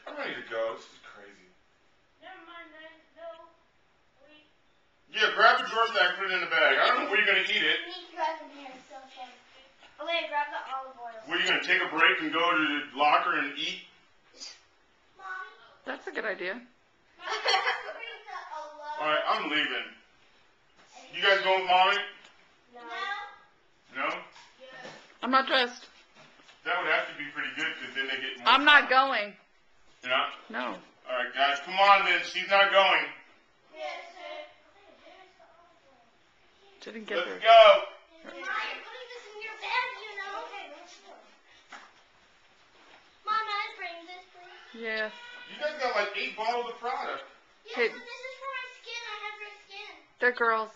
I'm ready to go. This is crazy. Never mind, then. No. Wait. Yeah, grab a drawer bag, put it in the bag. I don't know where you're going to eat it. You need to grab in here. It's so fun. Okay, grab the olive oil. What, are you going to take a break and go to the locker and eat? Mommy. That's a good idea. Alright, I'm leaving. You guys going with Mommy? No. No? I'm not dressed. That would have to be pretty good because then they get more. I'm not going. You're not? No. Alright, guys, come on then. She's not going. Yes, sir. Didn't get Let's there. go. Mom, you're putting this in your bag, you know. Mom, I bring this, please. Yeah. You guys got like 8 bottles of product. Yes, Hey. but this is for my skin. I have red skin. They're girls.